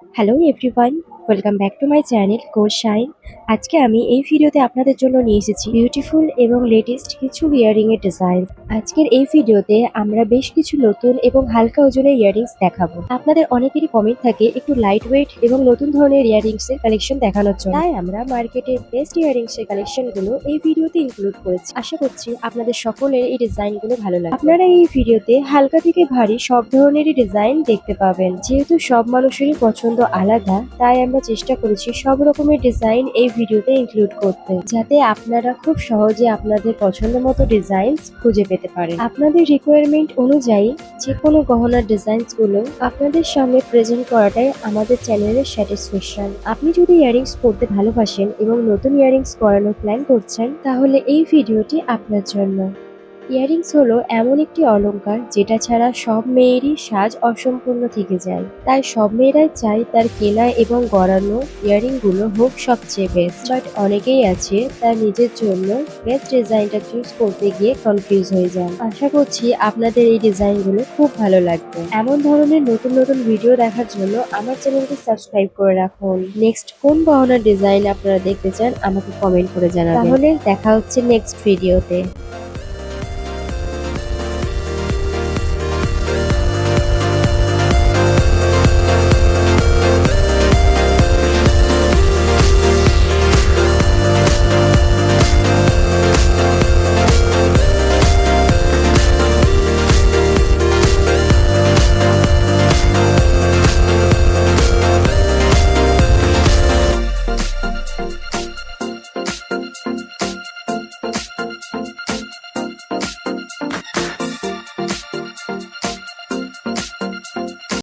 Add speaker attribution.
Speaker 1: Hello everyone, welcome back to my channel gold shine. আজকে আমি এই ভিডিওতে আপনাদের জন্য নিয়ে এসেছি বিউটিফুল এবং লেটেস্ট কিছু ইয়াররিং এর ডিজাইন। আজকের এই ভিডিওতে আমরা বেশ কিছু নতুন এবং হালকা ওজনের ইয়াররিংস দেখাবো। আপনাদের অনেকেরই কমেন্ট থাকে একটু লাইট ওয়েট এবং নতুন ধরনের ইয়াররিংস এর কালেকশন দেখানোর জন্য, তাই আমরা মার্কেটের বেস্ট ইয়াররিংস এর কালেকশন গুলো এই ভিডিওতে ইনক্লুড করেছি। আশা করছি আপনাদের সকলের এই ডিজাইন গুলো ভালো লাগবে। আপনারা এই ভিডিওতে হালকা থেকে ভারী সব ধরনেরই ডিজাইন দেখতে পাবেন। যেহেতু সব মানুষেরই পছন্দ আলাদা, তাই আমরা চেষ্টা করেছি সব রকমের ডিজাইন এই ভিডিওতে ইনক্লুড করতে, যাতে আপনারা খুব সহজে আপনাদের পছন্দ মতো ডিজাইন খুঁজে পেতে পারেন। আপনাদের রিকোয়ারমেন্ট অনুযায়ী যে কোনো গহনার ডিজাইনস গুলো আপনাদের সামনে প্রেজেন্ট করাটাই আমাদের চ্যানেলের স্যাটিসফ্যাকশন। আপনি যদি ইয়াররিংস পরতে ভালোবাসেন এবং নতুন ইয়াররিংস করানোর প্ল্যান করছেন, তাহলে এই ভিডিওটি আপনার জন্য। ইয়াররিংস হলো এমন একটি অলংকার যেটা ছাড়া সব মেয়েরই সাজ অসম্পূর্ণ থেকে যায়। তাই সব মেয়েরাই চায় তার কেনা এবং গড়ানো ইয়াররিং গুলো হোক সবচেয়ে বেস্ট। বাট অনেকেই আছে তার নিজের জন্য বেস্ট ডিজাইনটা চুজ করতে গিয়ে কনফিউজ হয়ে যান। আশা করছি আপনাদের এই ডিজাইন গুলো খুব ভালো লাগবে। এমন ধরনের নতুন নতুন ভিডিও দেখার জন্য আমার চ্যানেলটি সাবস্ক্রাইব করে রাখুন। নেক্সট কোন গহনার ডিজাইন আপনারা দেখতে চান আমাকে কমেন্ট করে জানাবেন। তাহলে দেখা হচ্ছে নেক্সট ভিডিওতে।